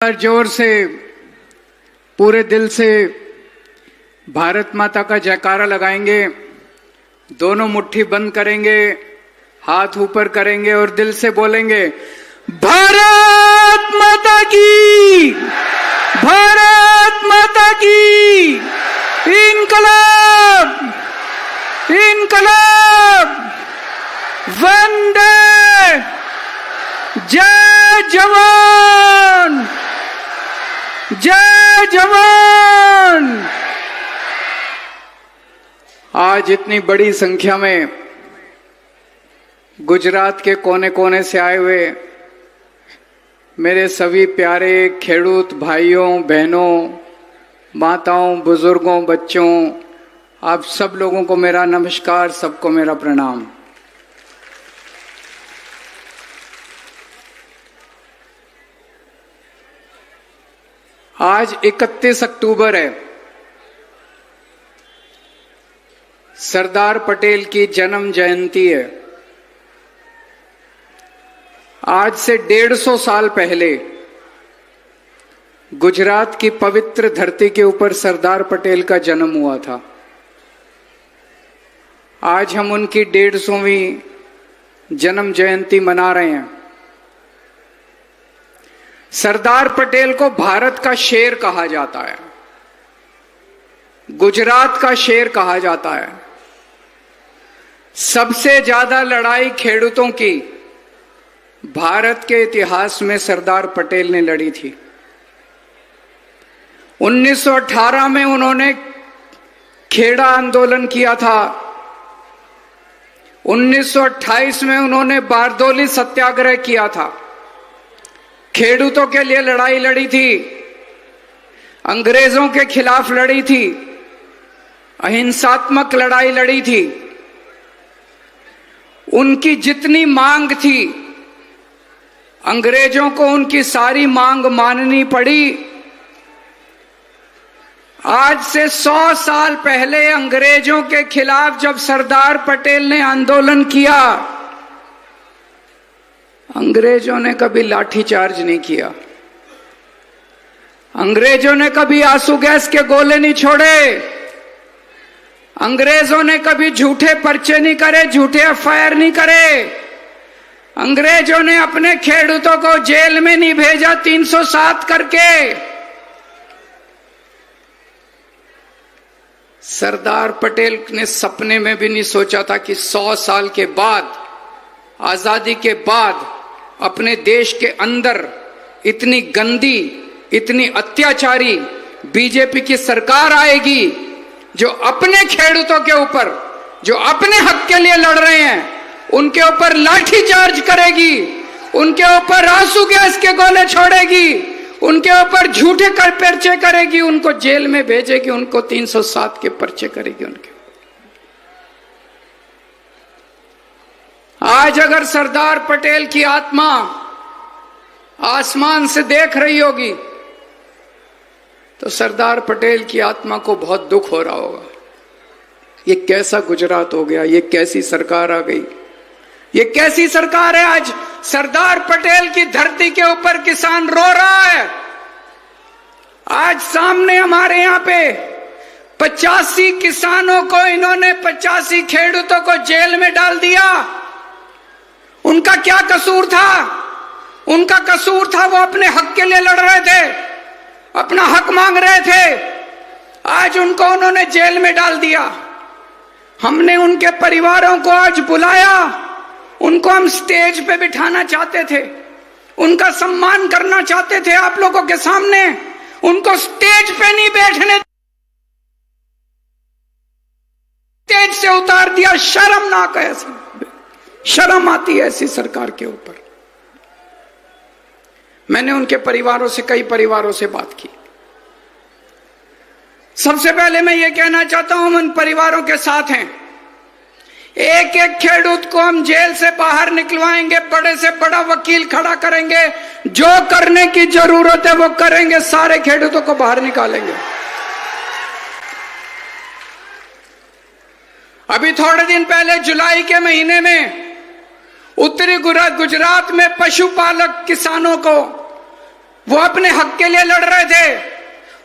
जोर से पूरे दिल से भारत माता का जयकारा लगाएंगे। दोनों मुट्ठी बंद करेंगे, हाथ ऊपर करेंगे और दिल से बोलेंगे, भारत माता की, भारत माता की, इनकलाब, इनकलाब, वंदे, जय जवान, जय जवान। आज इतनी बड़ी संख्या में गुजरात के कोने कोने से आए हुए मेरे सभी प्यारे खेडूत भाइयों बहनों, माताओं, बुजुर्गों, बच्चों, आप सब लोगों को मेरा नमस्कार, सबको मेरा प्रणाम। आज 31 अक्टूबर है। सरदार पटेल की जन्म जयंती है। आज से 150 साल पहले गुजरात की पवित्र धरती के ऊपर सरदार पटेल का जन्म हुआ था। आज हम उनकी 150वीं जन्म जयंती मना रहे हैं। सरदार पटेल को भारत का शेर कहा जाता है, गुजरात का शेर कहा जाता है। सबसे ज्यादा लड़ाई खेडूतों की भारत के इतिहास में सरदार पटेल ने लड़ी थी। 1918 में उन्होंने खेड़ा आंदोलन किया था। 1928 में उन्होंने बारदोली सत्याग्रह किया था। खेडूतों के लिए लड़ाई लड़ी थी, अंग्रेजों के खिलाफ लड़ी थी, अहिंसात्मक लड़ाई लड़ी थी। उनकी जितनी मांग थी, अंग्रेजों को उनकी सारी मांग माननी पड़ी। आज से 100 साल पहले अंग्रेजों के खिलाफ जब सरदार पटेल ने आंदोलन किया, अंग्रेजों ने कभी लाठीचार्ज नहीं किया। अंग्रेजों ने कभी आंसू गैस के गोले नहीं छोड़े। अंग्रेजों ने कभी झूठे पर्चे नहीं करे, झूठे एफआईआर नहीं करे। अंग्रेजों ने अपने खेडूतों को जेल में नहीं भेजा 307 करके। सरदार पटेल ने सपने में भी नहीं सोचा था कि 100 साल के बाद, आजादी के बाद, अपने देश के अंदर इतनी गंदी, इतनी अत्याचारी बीजेपी की सरकार आएगी, जो अपने खेडूतों के ऊपर, जो अपने हक के लिए लड़ रहे हैं, उनके ऊपर लाठी चार्ज करेगी, उनके ऊपर आंसू गैस के गोले छोड़ेगी, उनके ऊपर झूठे कर पर्चे करेगी, उनको जेल में भेजेगी, उनको 307 के पर्चे करेगी उनके। आज अगर सरदार पटेल की आत्मा आसमान से देख रही होगी, तो सरदार पटेल की आत्मा को बहुत दुख हो रहा होगा। ये कैसा गुजरात हो गया, ये कैसी सरकार आ गई, ये कैसी सरकार है। आज सरदार पटेल की धरती के ऊपर किसान रो रहा है। आज सामने हमारे यहाँ पे 85 किसानों को इन्होंने, 85 खेडूतों को जेल में डाल दिया। उनका क्या कसूर था? उनका कसूर था वो अपने हक के लिए लड़ रहे थे, अपना हक मांग रहे थे। आज उनको उन्होंने जेल में डाल दिया। हमने उनके परिवारों को आज बुलाया, उनको हम स्टेज पे बिठाना चाहते थे, उनका सम्मान करना चाहते थे आप लोगों के सामने। उनको स्टेज पे नहीं बैठने, स्टेज से उतार दिया। शर्मनाक है, शर्म आती है ऐसी सरकार के ऊपर। मैंने उनके परिवारों से, कई परिवारों से बात की। सबसे पहले मैं ये कहना चाहता हूं, हम उन परिवारों के साथ हैं। एक एक खेडूत को हम जेल से बाहर निकलवाएंगे, बड़े से बड़ा वकील खड़ा करेंगे, जो करने की जरूरत है वो करेंगे, सारे खेडूतों को बाहर निकालेंगे। अभी थोड़े दिन पहले जुलाई के महीने में उत्तरी गुजरात में पशुपालक किसानों को वो अपने हक के लिए लड़ रहे थे,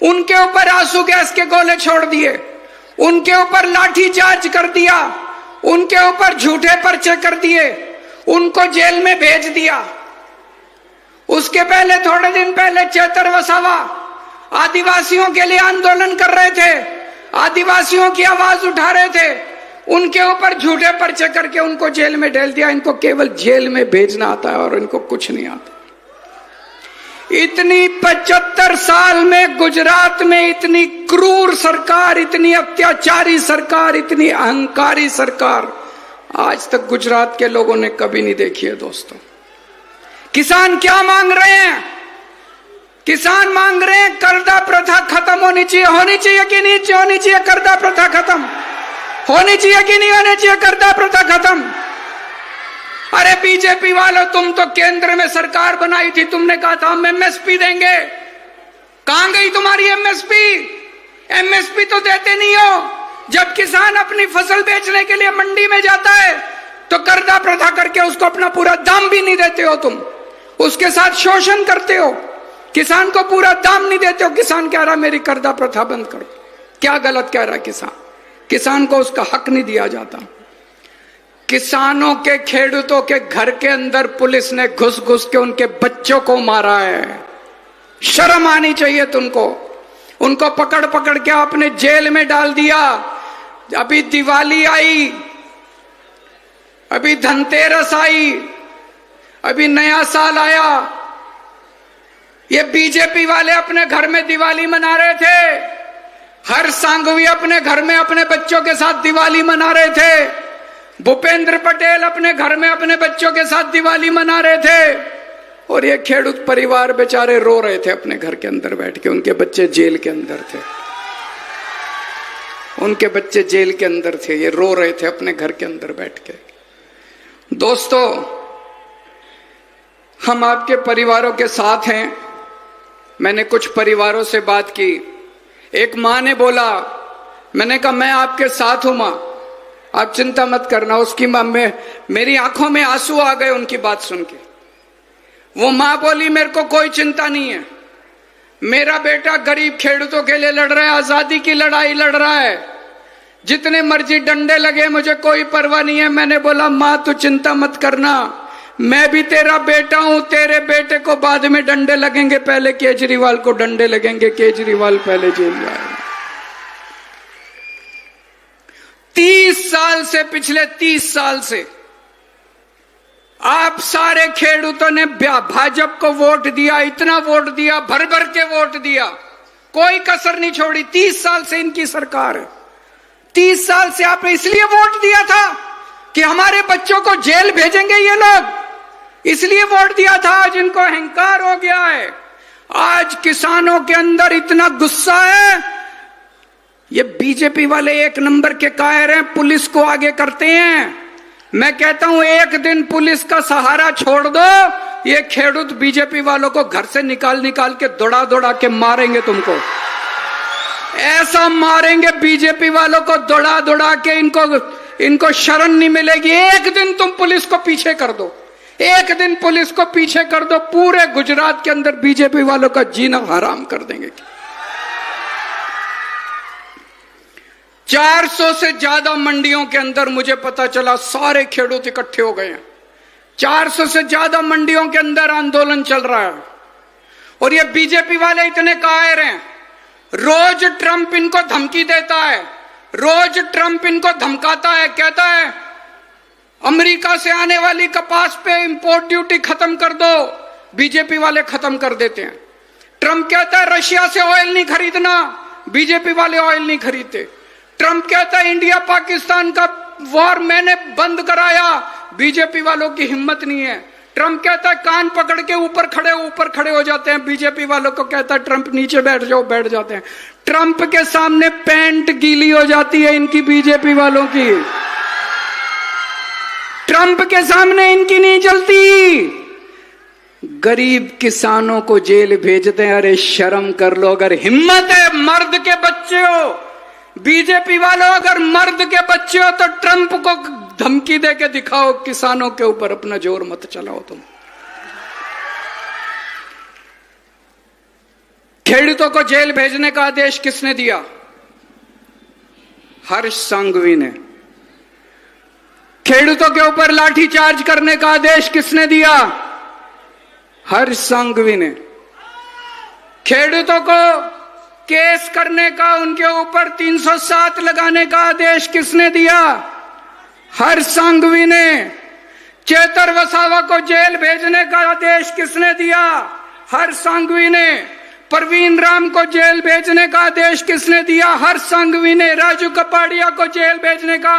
उनके ऊपर आंसू गैस के गोले छोड़ दिए, उनके ऊपर लाठी चार्ज कर दिया, उनके ऊपर झूठे पर्चे कर दिए, उनको जेल में भेज दिया। उसके पहले थोड़े दिन पहले चेतर वसावा आदिवासियों के लिए आंदोलन कर रहे थे, आदिवासियों की आवाज उठा रहे थे, उनके ऊपर झूठे पर्चे करके उनको जेल में डाल दिया। इनको केवल जेल में भेजना आता है और इनको कुछ नहीं आता। इतनी 75 साल में गुजरात में इतनी क्रूर सरकार, इतनी अत्याचारी सरकार, इतनी अहंकारी सरकार आज तक गुजरात के लोगों ने कभी नहीं देखी है दोस्तों। किसान क्या मांग रहे हैं? किसान मांग रहे हैं कर्जा प्रथा खत्म होनी चाहिए। होनी चाहिए कि नहीं होनी चाहिए कर्जा प्रथा खत्म? होनी चाहिए कि नहीं होनी चाहिए कर्जा प्रथा खत्म? अरे बीजेपी वालों, तुम तो केंद्र में सरकार बनाई थी, तुमने कहा था हम एमएसपी देंगे। कहां गई तुम्हारी एमएसपी? एमएसपी तो देते नहीं हो। जब किसान अपनी फसल बेचने के लिए मंडी में जाता है तो कर्जा प्रथा करके उसको अपना पूरा दाम भी नहीं देते हो, तुम उसके साथ शोषण करते हो, किसान को पूरा दाम नहीं देते हो। किसान कह रहा मेरी कर्जा प्रथा बंद करो। क्या गलत कह रहा है किसान? किसान को उसका हक नहीं दिया जाता। किसानों के, खेडूतों के घर के अंदर पुलिस ने घुस घुस के उनके बच्चों को मारा है। शर्म आनी चाहिए तुमको। उनको पकड़ पकड़ के आपने जेल में डाल दिया। अभी दिवाली आई, अभी धनतेरस आई, अभी नया साल आया, ये बीजेपी वाले अपने घर में दिवाली मना रहे थे। हर सांघवी अपने घर में अपने बच्चों के साथ दिवाली मना रहे थे। भूपेंद्र पटेल अपने घर में अपने बच्चों के साथ दिवाली मना रहे थे। और ये खेडूत परिवार बेचारे रो रहे थे अपने घर के अंदर बैठ के। उनके बच्चे जेल के अंदर थे, उनके बच्चे जेल के अंदर थे, ये रो रहे थे अपने घर के अंदर बैठ के। दोस्तों, हम आपके परिवारों के साथ हैं। मैंने कुछ परिवारों से बात की। एक मां ने बोला, मैंने कहा मैं आपके साथ हूं मां, आप चिंता मत करना। उसकी मां में मेरी आंखों में आंसू आ गए उनकी बात सुन के। वो मां बोली मेरे को कोई चिंता नहीं है, मेरा बेटा गरीब खेडूतों के लिए लड़ रहा है, आजादी की लड़ाई लड़ रहा है, जितने मर्जी डंडे लगे मुझे कोई परवाह नहीं है। मैंने बोला मां तू चिंता मत करना, मैं भी तेरा बेटा हूं, तेरे बेटे को बाद में डंडे लगेंगे, पहले केजरीवाल को डंडे लगेंगे, केजरीवाल पहले जेल जाएगा। 30 साल से, पिछले 30 साल से आप सारे खेडूतों ने भाजपा को वोट दिया, इतना वोट दिया, भर भर के वोट दिया, कोई कसर नहीं छोड़ी। 30 साल से इनकी सरकार है। 30 साल से आपने इसलिए वोट दिया था कि हमारे बच्चों को जेल भेजेंगे ये लोग, इसलिए वोट दिया था। आज इनको अहंकार हो गया है। आज किसानों के अंदर इतना गुस्सा है। ये बीजेपी वाले एक नंबर के कायर हैं, पुलिस को आगे करते हैं। मैं कहता हूं एक दिन पुलिस का सहारा छोड़ दो, ये खेडूत बीजेपी वालों को घर से निकाल निकाल के दौड़ा दौड़ा के मारेंगे तुमको। ऐसा मारेंगे बीजेपी वालों को दौड़ा दौड़ा के, इनको शरण नहीं मिलेगी। एक दिन तुम पुलिस को पीछे कर दो, एक दिन पुलिस को पीछे कर दो, पूरे गुजरात के अंदर बीजेपी वालों का जीना हराम कर देंगे। 400 से ज्यादा मंडियों के अंदर मुझे पता चला सारे खेडूत इकट्ठे हो गए हैं। 400 से ज्यादा मंडियों के अंदर आंदोलन चल रहा है। और ये बीजेपी वाले इतने कायर हैं, रोज ट्रंप इनको धमकी देता है, रोज ट्रंप इनको धमकाता है, कहता है अमेरिका से आने वाली कपास पे इंपोर्ट ड्यूटी खत्म कर दो। बीजेपी वाले खत्म कर देते हैं। ट्रंप कहता है रशिया से ऑयल नहीं खरीदना, बीजेपी वाले ऑयल नहीं खरीदते। ट्रंप कहता है इंडिया पाकिस्तान का वॉर मैंने बंद कराया, बीजेपी वालों की हिम्मत नहीं है। ट्रंप कहता है कान पकड़ के ऊपर खड़े हो जाते हैं, बीजेपी वालों को कहता है ट्रंप नीचे बैठ जाओ, बैठ जाते हैं। ट्रंप के सामने पैंट गीली हो जाती है इनकी, बीजेपी वालों की। ट्रंप के सामने इनकी नहीं चलती। गरीब किसानों को जेल भेजते हैं। अरे शर्म कर लो, अगर हिम्मत है, मर्द के बच्चे हो बीजेपी वालों, अगर मर्द के बच्चे हो तो ट्रंप को धमकी दे के दिखाओ, किसानों के ऊपर अपना जोर मत चलाओ तुम। खेडूतों को जेल भेजने का आदेश किसने दिया? हर्ष सांघवी ने। खेडूतों के ऊपर लाठीचार्ज करने का आदेश किसने दिया? हर्ष सांघवी ने। खेडूतों को केस करने का, उनके ऊपर 307 लगाने का आदेश किसने दिया? हर्ष सांघवी ने। चेतर वसावा को जेल भेजने का आदेश किसने दिया? हर्ष सांघवी ने। परवीन राम को जेल भेजने का आदेश किसने दिया? हर्ष सांघवी ने। राजू कपाड़िया को जेल भेजने का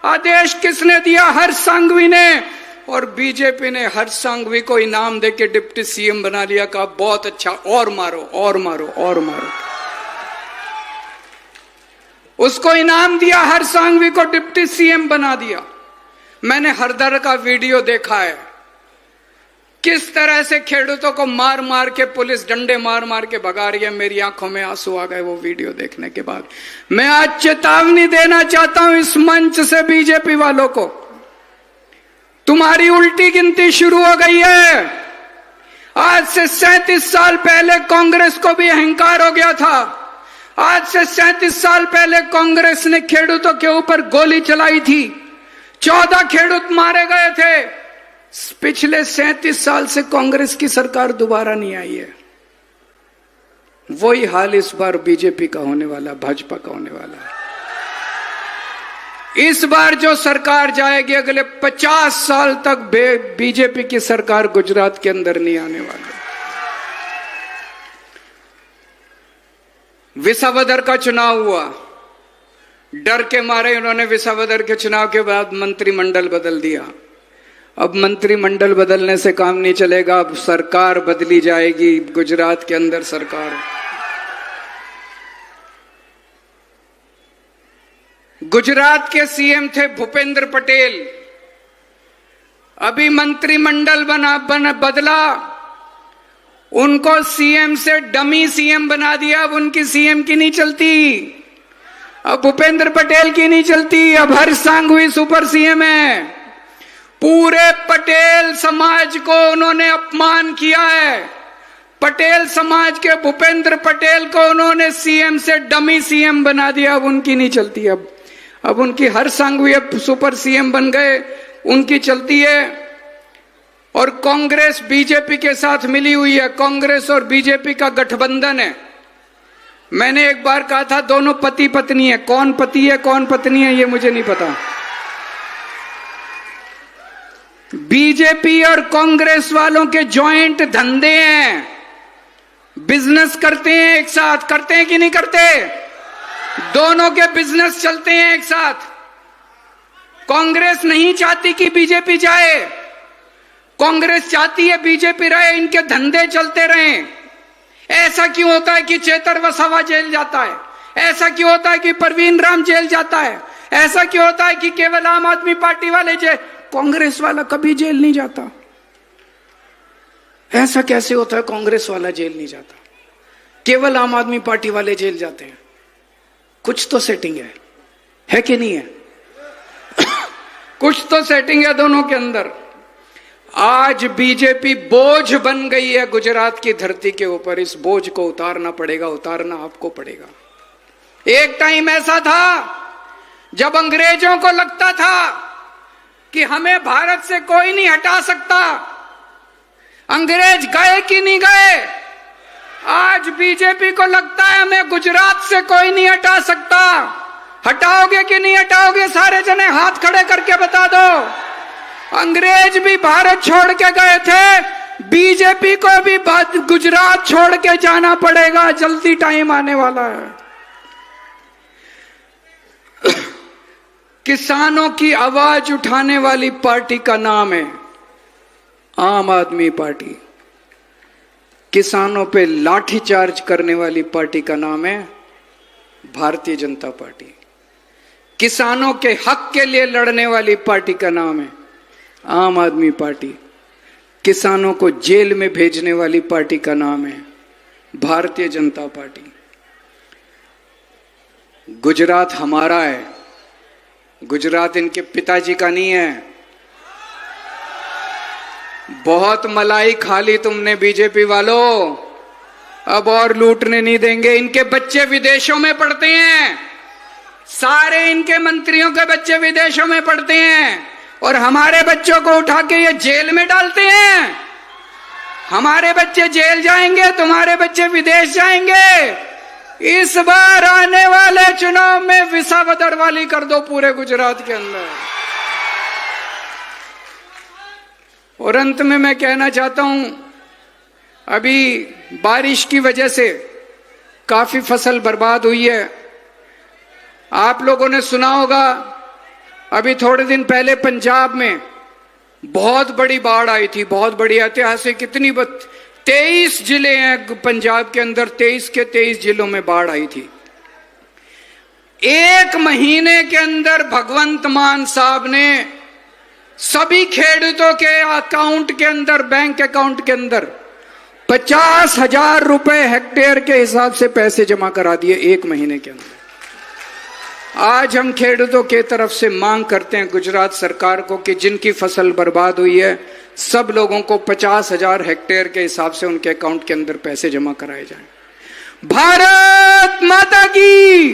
आदेश किसने दिया? हर्ष सांघवी ने। और बीजेपी ने हर्ष सांघवी को इनाम देके डिप्टी सीएम बना लिया। कहा बहुत अच्छा, और मारो और मारो और मारो। उसको इनाम दिया, हर्ष सांघवी को डिप्टी सीएम बना दिया। मैंने हरदर का वीडियो देखा है, किस तरह से खेडूतों को मार मार के पुलिस डंडे मार मार के भगा रही है। मेरी आंखों में आंसू आ गए वो वीडियो देखने के बाद। मैं आज चेतावनी देना चाहता हूं इस मंच से बीजेपी वालों को, तुम्हारी उल्टी गिनती शुरू हो गई है। आज से 37 साल पहले कांग्रेस को भी अहंकार हो गया था। आज से 37 साल पहले कांग्रेस ने खेडूतों के ऊपर गोली चलाई थी, 14 खेडूत मारे गए थे। पिछले 37 साल से कांग्रेस की सरकार दोबारा नहीं आई है। वही हाल इस बार बीजेपी का होने वाला, भाजपा का होने वाला है। इस बार जो सरकार जाएगी, अगले 50 साल तक बीजेपी की सरकार गुजरात के अंदर नहीं आने वाली। विसावदर का चुनाव हुआ, डर के मारे उन्होंने विसावदर के चुनाव के बाद मंत्रिमंडल बदल दिया। अब मंत्रिमंडल बदलने से काम नहीं चलेगा, अब सरकार बदली जाएगी। गुजरात के अंदर सरकार, गुजरात के सीएम थे भूपेंद्र पटेल। अभी मंत्रिमंडल बदला, उनको सीएम से डमी सीएम बना दिया। अब उनकी सीएम की नहीं चलती, अब भूपेंद्र पटेल की नहीं चलती, अब हर्ष सांघवी सुपर सीएम है। पूरे पटेल समाज को उन्होंने अपमान किया है। पटेल समाज के भूपेंद्र पटेल को उन्होंने सीएम से डमी सीएम बना दिया। अब उनकी नहीं चलती, अब उनकी हर्ष सांघवी अब सुपर सीएम बन गए, उनकी चलती है। और कांग्रेस बीजेपी के साथ मिली हुई है, कांग्रेस और बीजेपी का गठबंधन है। मैंने एक बार कहा था दोनों पति पत्नी है, कौन पति है कौन पत्नी है ये मुझे नहीं पता। बीजेपी और कांग्रेस वालों के जॉइंट धंधे हैं, बिजनेस करते हैं एक साथ, करते हैं कि नहीं करते? दोनों के बिजनेस चलते हैं एक साथ। कांग्रेस नहीं चाहती कि बीजेपी जाए, कांग्रेस चाहती है बीजेपी रहे, इनके धंधे चलते रहें। ऐसा क्यों होता है कि चेतर वसावा जेल जाता है? ऐसा क्यों होता है कि परवीन राम जेल जाता है? ऐसा क्यों होता है कि केवल आम आदमी पार्टी वाले जेल, कांग्रेस वाला कभी जेल नहीं जाता? ऐसा कैसे होता है कांग्रेस वाला जेल नहीं जाता, केवल आम आदमी पार्टी वाले जेल जाते हैं? कुछ तो सेटिंग है कि नहीं है? कुछ तो सेटिंग है दोनों के अंदर। आज बीजेपी बोझ बन गई है गुजरात की धरती के ऊपर। इस बोझ को उतारना पड़ेगा, उतारना आपको पड़ेगा। एक टाइम ऐसा था जब अंग्रेजों को लगता था कि हमें भारत से कोई नहीं हटा सकता। अंग्रेज गए कि नहीं गए? आज बीजेपी को लगता है हमें गुजरात से कोई नहीं हटा सकता। हटाओगे कि नहीं हटाओगे? सारे जने हाथ खड़े करके बता दो। अंग्रेज भी भारत छोड़ के गए थे, बीजेपी को भी गुजरात छोड़ के जाना पड़ेगा, जल्दी टाइम आने वाला है। किसानों की आवाज उठाने वाली पार्टी का नाम है आम आदमी पार्टी। किसानों पे लाठीचार्ज करने वाली पार्टी का नाम है भारतीय जनता पार्टी। किसानों के हक के लिए लड़ने वाली पार्टी का नाम है आम आदमी पार्टी। किसानों को जेल में भेजने वाली पार्टी का नाम है भारतीय जनता पार्टी। गुजरात हमारा है, गुजरात इनके पिताजी का नहीं है। बहुत मलाई खा ली तुमने बीजेपी वालों, अब और लूटने नहीं देंगे। इनके बच्चे विदेशों में पढ़ते हैं, सारे इनके मंत्रियों के बच्चे विदेशों में पढ़ते हैं, और हमारे बच्चों को उठा के ये जेल में डालते हैं। हमारे बच्चे जेल जाएंगे, तुम्हारे बच्चे विदेश जाएंगे। इस बार आने वाले चुनाव में विसावदरवाली कर दो पूरे गुजरात के अंदर। और अंत में मैं कहना चाहता हूं, अभी बारिश की वजह से काफी फसल बर्बाद हुई है। आप लोगों ने सुना होगा, अभी थोड़े दिन पहले पंजाब में बहुत बड़ी बाढ़ आई थी, बहुत बड़ी ऐतिहासिक। कितनी 23 जिले हैं पंजाब के अंदर, 23 के 23 जिलों में बाढ़ आई थी। एक महीने के अंदर भगवंत मान साहब ने सभी खेडूतों के अकाउंट के अंदर, बैंक अकाउंट के अंदर 50,000 रुपए हेक्टेयर के हिसाब से पैसे जमा करा दिए एक महीने के अंदर। आज हम खेडूतों के तरफ से मांग करते हैं गुजरात सरकार को कि जिनकी फसल बर्बाद हुई है, सब लोगों को 50,000 हेक्टेयर के हिसाब से उनके अकाउंट के अंदर पैसे जमा कराए जाएं। भारत माता की।